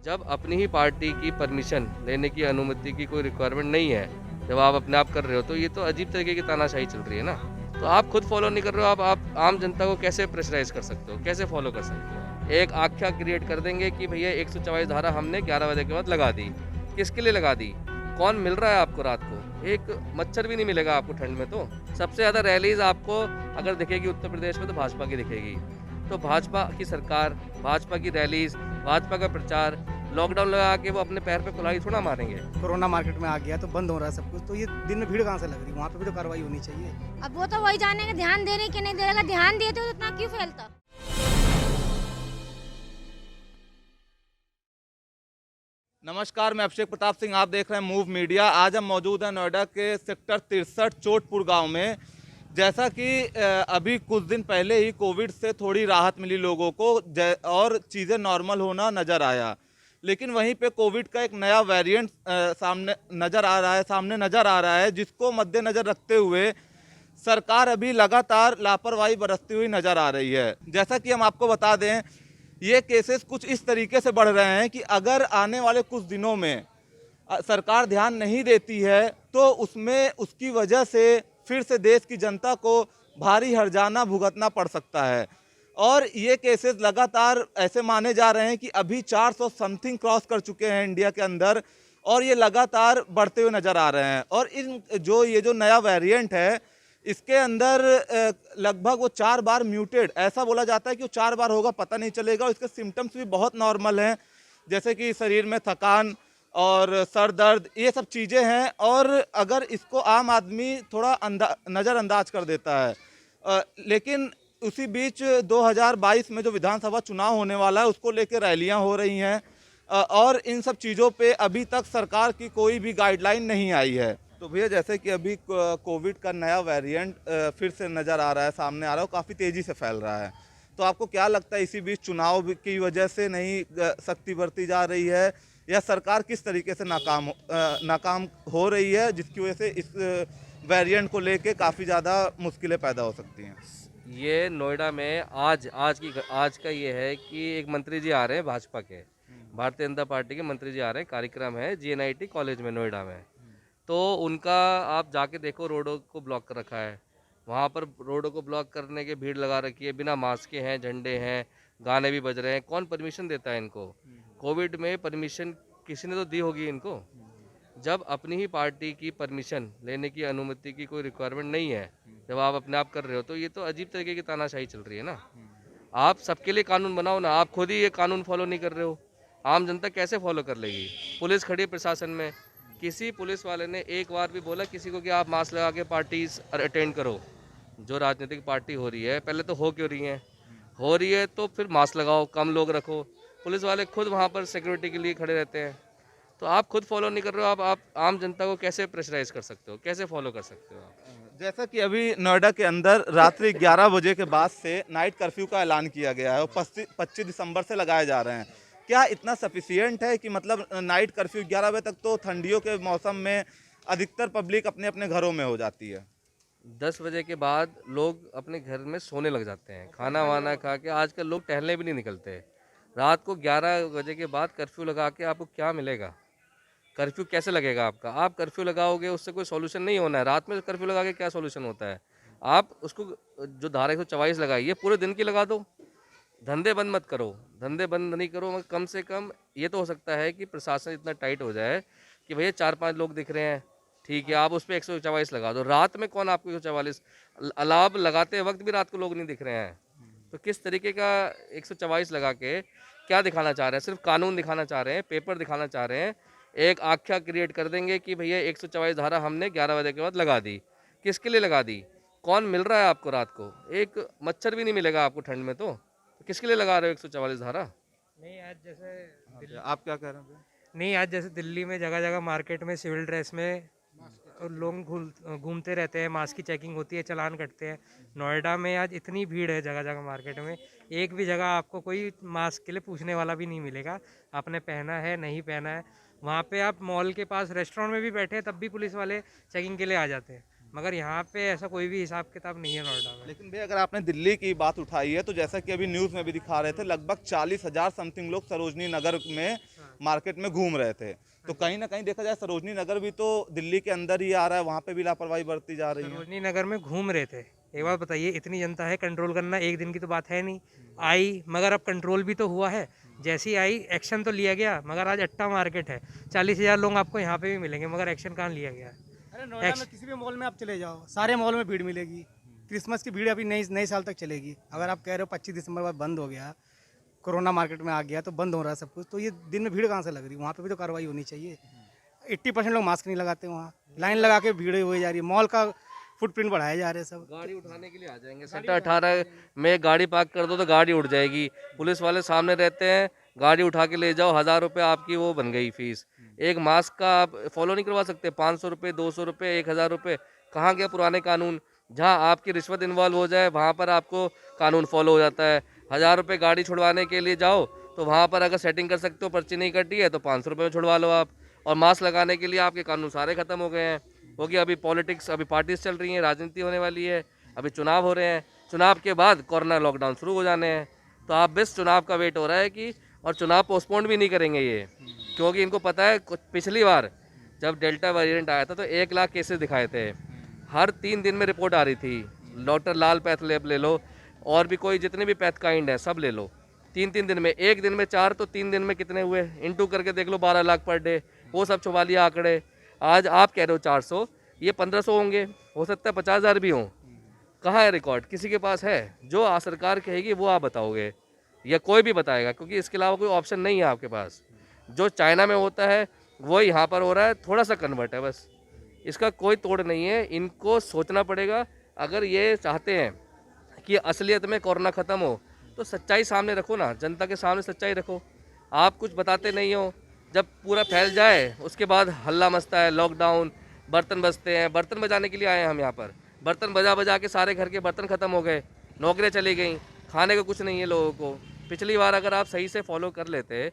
जब अपनी ही पार्टी की परमिशन लेने की अनुमति की कोई रिक्वायरमेंट नहीं है, जब आप अपने आप कर रहे हो, तो ये तो अजीब तरीके की तानाशाही चल रही है ना। तो आप खुद फॉलो नहीं कर रहे हो, आप आम जनता को कैसे प्रेशराइज कर सकते हो, कैसे फॉलो कर सकते हो? एक आख्या क्रिएट कर देंगे कि भैया 144 धारा हमने 11 बजे के बाद लगा दी। किसके लिए लगा दी? कौन मिल रहा है आपको रात को? एक मच्छर भी नहीं मिलेगा आपको ठंड में तो। सबसे ज़्यादा रैलीज आपको अगर दिखेगी उत्तर प्रदेश में तो भाजपा की दिखेगी। तो भाजपा की सरकार, भाजपा की रैलीज, भाजपा का प्रचार, लॉकडाउन लगा के वो अपने पैर पे कुल्हाड़ी थोड़ा मारेंगे। कोरोना मार्केट में आ गया तो बंद हो रहा है सब कुछ, तो ये दिन में भीड़ कहाँ से लग रही है? वहाँ पे भी तो कार्रवाई होनी चाहिए। अब वो तो वही जानेंगे ध्यान दे रहे कि नहीं दे रहे। अगर ध्यान देते तो इतना क्यों फैलता। नमस्कार, मैं अभिषेक प्रताप सिंह, आप देख रहे हैं मूव मीडिया। आज हम मौजूद हैं नोएडा के सेक्टर 63 चोटपुर गांव में। जैसा कि अभी कुछ दिन पहले ही कोविड से थोड़ी राहत मिली लोगों को और चीज़ें नॉर्मल होना नज़र आया, लेकिन वहीं पे कोविड का एक नया वेरिएंट सामने नज़र आ रहा है, जिसको मद्देनज़र रखते हुए सरकार अभी लगातार लापरवाही बरतती हुई नज़र आ रही है। जैसा कि हम आपको बता दें, ये केसेस कुछ इस तरीके से बढ़ रहे हैं कि अगर आने वाले कुछ दिनों में सरकार ध्यान नहीं देती है तो उसमें उसकी वजह से फिर से देश की जनता को भारी हर्जाना भुगतना पड़ सकता है। और ये केसेस लगातार ऐसे माने जा रहे हैं कि अभी 400 समथिंग क्रॉस कर चुके हैं इंडिया के अंदर, और ये लगातार बढ़ते हुए नज़र आ रहे हैं। और ये जो नया वेरिएंट है, इसके अंदर लगभग वो 4 बार म्यूटेड, ऐसा बोला जाता है कि वो 4 बार होगा, पता नहीं चलेगा। और इसके सिम्टम्स भी बहुत नॉर्मल हैं, जैसे कि शरीर में थकान और सर दर्द, ये सब चीज़ें हैं। और अगर इसको आम आदमी थोड़ा नज़रअंदाज कर देता है, लेकिन उसी बीच 2022 में जो विधानसभा चुनाव होने वाला है, उसको लेकर रैलियां हो रही हैं, और इन सब चीज़ों पे अभी तक सरकार की कोई भी गाइडलाइन नहीं आई है। तो भैया, जैसे कि अभी कोविड का नया वेरिएंट फिर से नज़र आ रहा है, सामने आ रहा है, काफ़ी तेज़ी से फैल रहा है, तो आपको क्या लगता है इसी बीच चुनाव की वजह से नहीं सख्ती बरती जा रही है, या सरकार किस तरीके से नाकाम हो रही है, जिसकी वजह से इस वेरिएंट को लेके काफ़ी ज़्यादा मुश्किलें पैदा हो सकती हैं? ये नोएडा में आज का ये है कि एक मंत्री जी आ रहे हैं भाजपा के, भारतीय जनता पार्टी के मंत्री जी आ रहे हैं, कार्यक्रम है GNIT कॉलेज में नोएडा में। तो उनका आप जाके देखो, रोडों को ब्लॉक कर रखा है। वहाँ पर रोडों को ब्लॉक करने के भीड़ लगा रखी है, बिना मास्क के हैं, झंडे हैं, गाने भी बज रहे हैं। कौन परमिशन देता है इनको? कोविड में परमिशन किसी ने तो दी होगी इनको। जब अपनी ही पार्टी की परमिशन लेने की अनुमति की कोई रिक्वायरमेंट नहीं है, जब आप अपने आप कर रहे हो, तो ये तो अजीब तरीके की तानाशाही चल रही है ना। आप सबके लिए कानून बनाओ ना, आप खुद ही ये कानून फॉलो नहीं कर रहे हो, आम जनता कैसे फॉलो कर लेगी? पुलिस खड़ी है प्रशासन में, किसी पुलिस वाले ने एक बार भी बोला किसी को कि आप मास्क लगा के पार्टीज अटेंड करो? जो राजनीतिक पार्टी हो रही है, पहले तो हो क्यों रही है? हो रही है तो फिर मास्क लगाओ, कम लोग रखो। पुलिस वाले खुद वहाँ पर सिक्योरिटी के लिए खड़े रहते हैं। तो आप खुद फॉलो नहीं कर रहे हो, आप आम जनता को कैसे प्रेशराइज कर सकते हो, कैसे फॉलो कर सकते हो आप? जैसा कि अभी नोएडा के अंदर रात्रि 11 बजे के बाद से नाइट कर्फ्यू का ऐलान किया गया है, और 25 दिसंबर से लगाए जा रहे हैं। क्या इतना सफिशियंट है कि मतलब नाइट कर्फ्यू 11 बजे तक, तो ठंडियों के मौसम में अधिकतर पब्लिक अपने अपने घरों में हो जाती है? 10 बजे के बाद लोग अपने घर में सोने लग जाते हैं, खाना वाना खा के। आजकल लोग टहलने भी नहीं निकलते। रात को 11 बजे के बाद कर्फ्यू लगा के आपको क्या मिलेगा? कर्फ्यू कैसे लगेगा आपका? आप कर्फ्यू लगाओगे, उससे कोई सॉल्यूशन नहीं होना है। रात में कर्फ्यू लगा के क्या सॉल्यूशन होता है? आप उसको, जो धारा 144 लगाई है, पूरे दिन की लगा दो। धंधे बंद मत करो, धंधे बंद नहीं करो, मगर कम से कम ये तो हो सकता है कि प्रशासन इतना टाइट हो जाए कि भैया 4-5 लोग दिख रहे हैं, ठीक है, आप उस पर 144 लगा दो। रात में कौन आपको 144? अलाव लगाते वक्त भी रात को लोग नहीं दिख रहे हैं, तो किस तरीके का 144 लगा के क्या दिखाना चाह रहे हैं? सिर्फ कानून दिखाना चाह रहे हैं, पेपर दिखाना चाह रहे हैं। एक आख्या क्रिएट कर देंगे कि भैया 144 धारा हमने 11 बजे के बाद लगा दी। किसके लिए लगा दी? कौन मिल रहा है आपको रात को? एक मच्छर भी नहीं मिलेगा आपको ठंड में तो किसके लिए लगा रहे हो 144 धारा? नहीं, आज जैसे आप क्या कह रहे हैं? नहीं, आज जैसे दिल्ली में जगह जगह मार्केट में सिविल ड्रेस में लोग घूमते रहते हैं, मास्क की चेकिंग होती है, चालान कटते हैं। नोएडा में आज इतनी भीड़ है जगह जगह मार्केट में, एक भी जगह आपको कोई मास्क के लिए पूछने वाला भी नहीं मिलेगा, आपने पहना है नहीं पहना है। वहाँ पे आप मॉल के पास रेस्टोरेंट में भी बैठे हैं, तब भी पुलिस वाले चेकिंग के लिए आ जाते हैं, मगर यहाँ पे ऐसा कोई भी हिसाब किताब नहीं है नोएडा में। लेकिन भैया, अगर आपने दिल्ली की बात उठाई है, तो जैसा कि अभी न्यूज़ में भी दिखा रहे थे, लगभग 40,000 समथिंग लोग सरोजनी नगर में मार्केट में घूम रहे थे। तो कहीं ना कहीं देखा जाए सरोजनी नगर भी तो दिल्ली के अंदर ही आ रहा है, वहाँ पे भी लापरवाही बरती जा रही है। सरोजनी नगर में घूम रहे थे, एक बात बताइए, इतनी जनता है, कंट्रोल करना एक दिन की तो बात है नहीं। आई मगर अब कंट्रोल भी तो हुआ है, जैसी आई एक्शन तो लिया गया। मगर आज अट्टा मार्केट है, 40,000 लोग आपको यहाँ पे भी मिलेंगे, मगर एक्शन कहाँ लिया गया? अरे नोएडा में किसी भी मॉल में आप चले जाओ, सारे मॉल में भीड़ मिलेगी। क्रिसमस की भीड़ अभी नई साल तक चलेगी। अगर आप कह रहे हो 25 दिसंबर बाद बंद हो गया, कोरोना मार्केट में आ गया तो बंद हो रहा है सब कुछ, तो ये दिन में भीड़ कहाँ से लग रही है? वहाँ पे भी तो कार्रवाई होनी चाहिए। 80% लोग मास्क नहीं लगाते, वहाँ लाइन लगा के भीड़ हो जा रही है। मॉल का फुटप्रिंट बढ़ाए जा रहे हैं सब। गाड़ी उठाने के लिए आ जाएंगे, सेक्टर 18 में गाड़ी पार्क कर दो तो गाड़ी उठ जाएगी, पुलिस वाले सामने रहते हैं, गाड़ी उठा के ले जाओ, 1000 रुपये आपकी वो बन गई फीस। एक मास्क का आप फॉलो नहीं करवा सकते, 500 रुपये, 200 रुपये, 1000 रुपये, कहाँ गया पुराने कानून? जहाँ आपकी रिश्वत इन्वॉल्व हो जाए वहाँ पर आपको कानून फॉलो हो जाता है। 1000 रुपये गाड़ी छुड़वाने के लिए जाओ तो वहाँ पर अगर सेटिंग कर सकते हो, पर्ची नहीं कटी है तो 500 रुपये में छुड़वा लो आप। और मास्क लगाने के लिए आपके कानून सारे खत्म हो गए हैं, क्योंकि अभी पॉलिटिक्स, अभी पार्टीज चल रही हैं, राजनीति होने वाली है, अभी चुनाव हो रहे हैं, चुनाव के बाद कोरोना लॉकडाउन शुरू हो जाने हैं। तो आप बस चुनाव का वेट हो रहा है कि, और चुनाव पोस्टपोन भी नहीं करेंगे ये, क्योंकि इनको पता है पिछली बार जब डेल्टा वेरिएंट आया था तो 1 लाख केसेस दिखाए थे, हर 3 दिन में रिपोर्ट आ रही थी। डॉक्टर लाल पैथ लैब ले लो, और भी कोई जितने भी पैथ काइंड है सब ले लो, 3-3 दिन में, एक दिन में 4 तो 3 दिन में कितने हुए, इंटू करके देख लो, 12 लाख पर डे, वो सब छुपा लिया आंकड़े। आज आप कह रहे हो 400, ये 1500 होंगे, हो सकता है 50,000 भी हों। कहाँ है रिकॉर्ड? किसी के पास है? जो सरकार कहेगी वो आप बताओगे, या कोई भी बताएगा, क्योंकि इसके अलावा कोई ऑप्शन नहीं है आपके पास। जो चाइना में होता है वो यहाँ पर हो रहा है, थोड़ा सा कन्वर्ट है बस, इसका कोई तोड़ नहीं है। इनको सोचना पड़ेगा, अगर ये चाहते हैं कि असलियत में कोरोना ख़त्म हो तो सच्चाई सामने रखो ना, जनता के सामने सच्चाई रखो। आप कुछ बताते नहीं हो, जब पूरा फैल जाए उसके बाद हल्ला मचता है, लॉकडाउन, बर्तन बजते हैं। बर्तन बजाने के लिए आए हैं हम यहाँ पर, बर्तन बजा बजा के सारे घर के बर्तन ख़त्म हो गए, नौकरियाँ चली गई, खाने को कुछ नहीं है लोगों को। पिछली बार अगर आप सही से फॉलो कर लेते,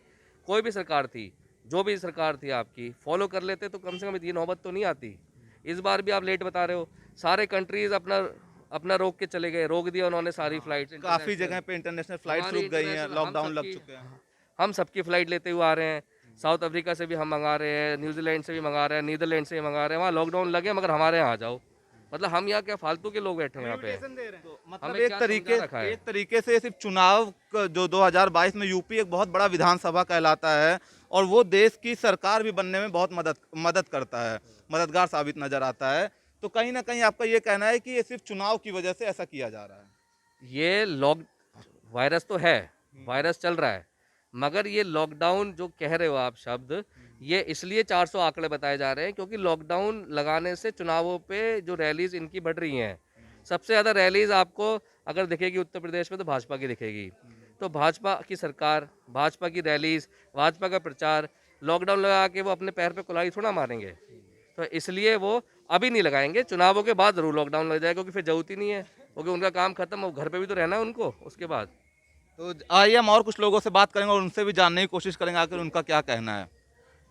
कोई भी सरकार थी, जो भी सरकार थी आपकी, फॉलो कर लेते तो कम से कम ये नौबत तो नहीं आती। इस बार भी आप लेट बता रहे हो। सारे कंट्रीज अपना रोक के चले गए, रोक दिया उन्होंने सारी फ्लाइट। काफी जगह पे इंटरनेशनल फ्लाइट्स रुक गई हैं, लॉकडाउन लग चुके हैं। हम सबकी फ्लाइट लेते हुए आ रहे हैं, साउथ अफ्रीका से भी हम मंगा रहे हैं, न्यूजीलैंड से भी मंगा रहे हैं, नीदरलैंड से भी मंगा रहे हैं। वहाँ लॉकडाउन लगे मगर हमारे यहाँ आ जाओ, मतलब हम यहाँ क्या फालतू के लोग बैठे हैं यहाँ पे? तो मतलब हमें एक क्या तरीके समझा रखा है? एक तरीके से सिर्फ चुनाव जो 2022 में यूपी एक बहुत बड़ा विधानसभा कहलाता है, और वो देश की सरकार भी बनने में बहुत मदद करता है, मददगार साबित नजर आता है। तो कहीं ना कहीं आपका ये कहना है कि ये सिर्फ चुनाव की वजह से ऐसा किया जा रहा है? ये वायरस तो है, वायरस चल रहा है, मगर ये लॉकडाउन जो कह रहे हो आप शब्द, ये इसलिए 400 आंकड़े बताए जा रहे हैं क्योंकि लॉकडाउन लगाने से चुनावों पे जो रैलीज इनकी बढ़ रही हैं, सबसे ज़्यादा रैलीज आपको अगर दिखेगी उत्तर प्रदेश में तो भाजपा की दिखेगी। तो भाजपा की सरकार, भाजपा की रैलीज, भाजपा का प्रचार, लॉकडाउन लगा के वो अपने पैर पे कुल्हाड़ी थोड़ा मारेंगे। तो इसलिए वो अभी नहीं लगाएंगे, चुनावों के बाद जरूर लॉकडाउन लग जाएगा, क्योंकि फिर जरूरत ही नहीं है, क्योंकि उनका काम खत्म हो, घर पे भी तो रहना है उनको उसके बाद। तो आइए हम और कुछ लोगों से बात करेंगे और उनसे भी जानने की कोशिश करेंगे आखिर उनका क्या कहना है।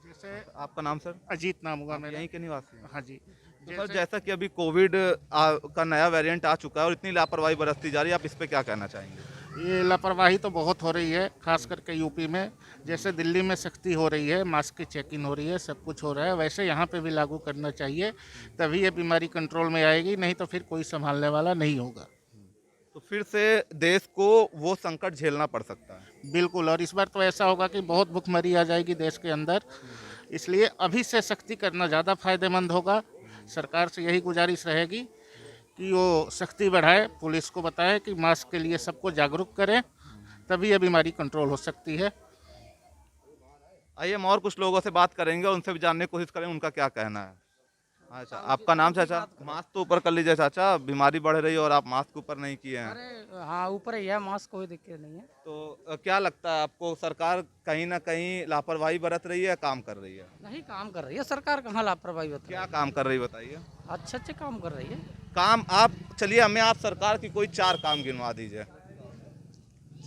जैसे आपका नाम सर? अजीत नाम होगा आप मेरा। यहीं के निवासी हैं? हाँ जी। तो सर जैसा कि अभी कोविड का नया वेरिएंट आ चुका है और इतनी लापरवाही बरतती जा रही है, आप इस पे क्या कहना चाहेंगे? ये लापरवाही तो बहुत हो रही है, खास करके यूपी में। जैसे दिल्ली में सख्ती हो रही है, मास्क की चेकिंग हो रही है, सब कुछ हो रहा है, वैसे यहाँ पे भी लागू करना चाहिए, तभी ये बीमारी कंट्रोल में आएगी, नहीं तो फिर कोई संभालने वाला नहीं होगा। तो फिर से देश को वो संकट झेलना पड़ सकता है। बिल्कुल, और इस बार तो ऐसा होगा कि बहुत भुखमरी आ जाएगी देश के अंदर, इसलिए अभी से सख्ती करना ज़्यादा फायदेमंद होगा। सरकार से यही गुजारिश रहेगी कि वो सख्ती बढ़ाए, पुलिस को बताए कि मास्क के लिए सबको जागरूक करें, तभी ये बीमारी कंट्रोल हो सकती है। आइए हम और कुछ लोगों से बात करेंगे और उनसे भी जानने की कोशिश करेंगे उनका क्या कहना है। अच्छा, आपका नाम चाचा? मास्क तो ऊपर कर लीजिए चाचा, बीमारी बढ़ रही है और आप मास्क ऊपर नहीं किए हैं। अरे हाँ, ऊपर ही है मास्क, कोई दिक्कत नहीं है। तो क्या लगता है आपको, सरकार कहीं ना कहीं लापरवाही बरत रही है, काम कर रही है? नहीं, काम कर रही है सरकार, कहाँ लापरवाही होती है। क्या काम कर रही है बताइए? अच्छे अच्छे काम कर रही है। काम आप चलिए, हमें आप सरकार की कोई 4 काम गिनवा दीजिए।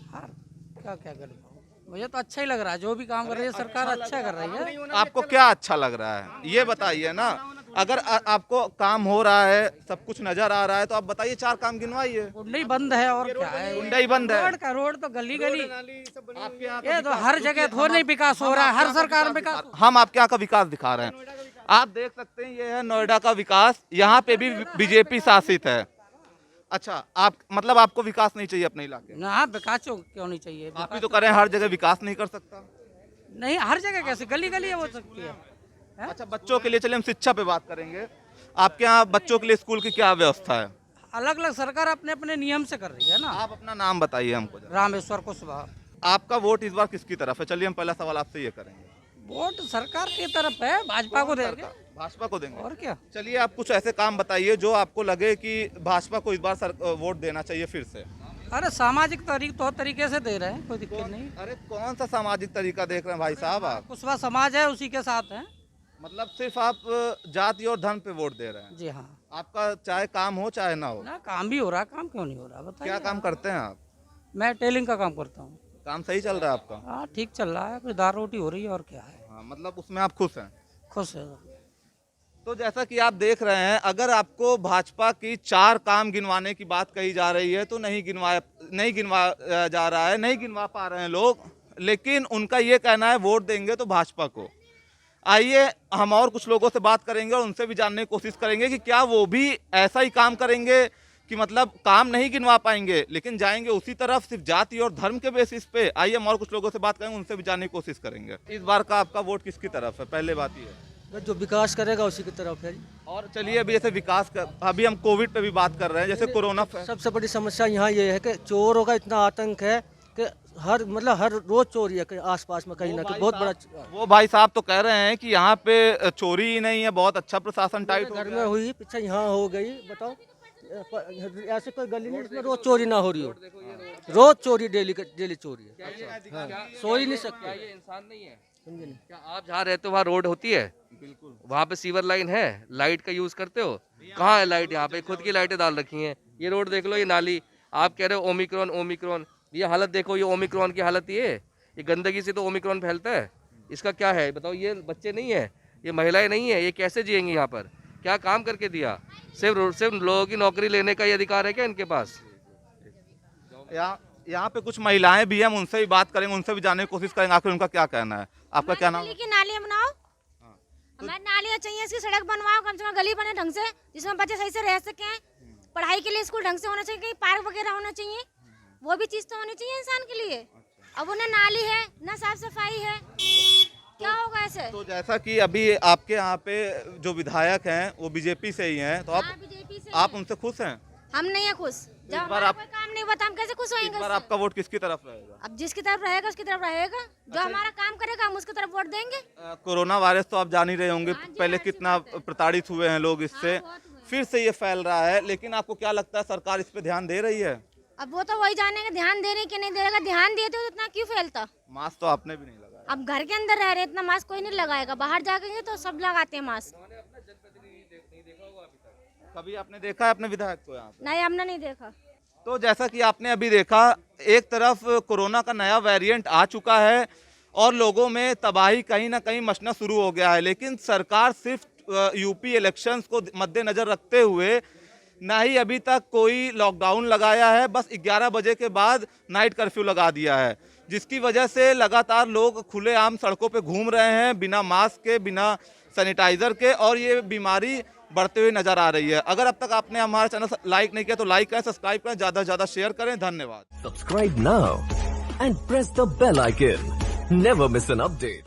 हाँ, क्या क्या कर पाऊँ, मुझे तो अच्छा ही लग रहा है, जो भी काम कर रही है सरकार अच्छा कर रही है। आपको क्या अच्छा लग रहा है ये बताइए ना। अगर आपको काम हो रहा है, सब कुछ नजर आ रहा है, तो आप बताइए 4 काम गिनवाइए। गुंडई बंद है और क्या है? गुंडई बंद है। रोड तो गली गली, आपके यहाँ ये तो हर जगह थोड़ा नहीं विकास हो रहा है, हर सरकार में विकास। हम आपके यहाँ का विकास दिखा रहे हैं। आप देख सकते हैं ये है नोएडा का विकास। यहाँ पे भी बीजेपी शासित है। अच्छा, आप मतलब आपको विकास नहीं चाहिए अपने इलाके में? ना, विकास क्यों नहीं चाहिए? आप ही तो करें हर जगह विकास नहीं कर सकता। नहीं, हर जगह कैसे गली गली हो सकती है? अच्छा, बच्चों के लिए चलिए हम शिक्षा पे बात करेंगे। आपके यहाँ बच्चों के लिए स्कूल की क्या व्यवस्था है? अलग अलग सरकार अपने अपने नियम से कर रही है ना। आप अपना नाम बताइए हमको जरा। रामेश्वर कुशवाहा। आपका वोट इस बार किसकी तरफ है? चलिए हम पहला सवाल आपसे ये करेंगे। वोट सरकार की तरफ है, भाजपा को देंगे। भाजपा को देंगे। और क्या? चलिए आप कुछ ऐसे काम बताइए जो आपको लगे कि भाजपा को इस बार वोट देना चाहिए फिर से। अरे सामाजिक तौर तरीके से दे रहे हैं, कोई दिक्कत नहीं। अरे कौन सा सामाजिक तरीका देख रहे हैं भाई साहब आप? कुशवाहा समाज है, उसी के साथ है। मतलब सिर्फ आप जाति और धर्म पे वोट दे रहे हैं? जी हाँ। आपका चाहे काम हो चाहे ना हो। ना, काम भी हो रहा है, काम क्यों नहीं हो रहा बताइए। क्या काम करते हैं आप? मैं टेलिंग का काम करता हूँ। काम सही चल रहा है आपका? हाँ ठीक चल रहा है, कोई दाल रोटी हो रही है और क्या है। हाँ, मतलब उसमें आप खुश हैं? खुश है। तो जैसा कि आप देख रहे हैं, अगर आपको भाजपा की 4 काम गिनवाने की बात कही जा रही है तो नहीं गिनवा जा रहा है, नहीं गिनवा पा रहे हैं लोग। लेकिन उनका ये कहना है वोट देंगे तो भाजपा को। आइए हम और कुछ लोगों से बात करेंगे और उनसे भी जानने की कोशिश करेंगे कि क्या वो भी ऐसा ही काम करेंगे कि मतलब काम नहीं गिनवा पाएंगे लेकिन जाएंगे उसी तरफ सिर्फ जाति और धर्म के बेसिस पे। आइए हम और कुछ लोगों से बात करेंगे, उनसे भी जानने की कोशिश करेंगे। इस बार का आपका वोट किसकी तरफ है? पहले बात ये है, जो विकास करेगा उसी की तरफ है। और चलिए अभी जैसे अभी हम कोविड पे भी बात कर रहे हैं, जैसे कोरोना। सबसे बड़ी समस्या यहाँ ये है कि चोरों का इतना आतंक है कि हर रोज चोरी है कि आसपास में कहीं ना कहीं बहुत बड़ा। वो भाई साहब तो कह रहे हैं कि यहाँ पे चोरी ही नहीं है, बहुत अच्छा प्रशासन टाइट घर में हुई, पीछे यहाँ हो गई। बताओ ऐसे कोई गली नहीं जिसमें रोज चोरी ना हो रही हो। रोज चोरी, डेली चोरी है। सो ही नहीं सकते। ये इंसान नहीं है, समझे नहीं? क्या आप जहाँ रहते हो वहाँ रोड होती है? बिल्कुल। वहाँ पे सीवर लाइन है, लाइट का यूज करते हो? कहाँ है लाइट? यहाँ पे खुद की लाइटें डाल रखी हैं। ये रोड देख लो, ये नाली। आप कह रहे हो ओमिक्रॉन, ये हालत देखो, ये ओमिक्रॉन की हालत। ये गंदगी से तो ओमिक्रॉन फैलता है। इसका क्या है बताओ? ये बच्चे नहीं है, ये महिलाएं नहीं है, ये कैसे जिएंगी यहाँ पर? क्या काम करके दिया? सिर्फ लोगों की नौकरी लेने का ये अधिकार है क्या इनके पास? यहाँ पे कुछ महिलाएं भी हैं, हम उनसे भी बात करेंगे, उनसे भी जानने की कोशिश करेंगे आखिर उनका क्या कहना है। आपका क्या नाम? नालियाँ बनाओ, हमारी नालियाँ चाहिए, इसकी सड़क बनवाओ, कम से कम गली बने ढंग से जिसमें बच्चे सही से रह सकें। पढ़ाई के लिए स्कूल ढंग से होना चाहिए, कहीं पार्क वगैरह होना चाहिए, वो भी चीज़ तो होनी चाहिए इंसान के लिए। अब उन्हें नाली है ना साफ सफाई है, क्या होगा ऐसे? तो जैसा कि अभी आपके यहाँ पे जो विधायक हैं वो बीजेपी से ही हैं, तो आप उनसे खुश हैं? हम नहीं है खुश। जब हमारा कोई काम नहीं बता हम कैसे खुश होंगे? इस बार आपका वोट किसकी तरफ रहेगा? अब जिसकी तरफ रहेगा उसकी तरफ रहेगा, जो हमारा काम करेगा हम उसकी तरफ वोट देंगे। कोरोना वायरस तो आप जान ही रहे होंगे, पहले कितना प्रताड़ित हुए हैं लोग इससे। फिर से ये फैल रहा है, लेकिन आपको क्या लगता है सरकार इस पे ध्यान दे रही है? अब वो तो वही जानेगा ध्यान दे रहे कि नहीं दे रहा। ध्यान देते तो इतना क्यों फैलता? मास्क तो आपने भी नहीं लगाया। अब घर के अंदर रह रहे इतना मास्क कोई नहीं लगाएगा, बाहर जाके तो सब लगाते हैं मास्क। कभी आपने देखा है अपने विधायक को यहाँ पे? नहीं, हमने नहीं देखा। तो जैसा कि आपने अभी देखा, एक तरफ कोरोना का नया वेरिएंट आ चुका है और लोगों में तबाही कहीं ना कहीं मचना शुरू हो गया है, लेकिन सरकार सिर्फ यूपी इलेक्शंस को मद्देनजर रखते हुए ना ही अभी तक कोई लॉकडाउन लगाया है, बस 11 बजे के बाद नाइट कर्फ्यू लगा दिया है, जिसकी वजह से लगातार लोग खुलेआम सड़कों पे घूम रहे हैं बिना मास्क के, बिना सैनिटाइजर के, और ये बीमारी बढ़ते हुए नजर आ रही है। अगर अब तक आपने हमारा चैनल लाइक नहीं किया तो लाइक करें, सब्सक्राइब करें, ज़्यादा से ज़्यादा शेयर करें। धन्यवाद। Subscribe now and press the bell icon. Never miss an update.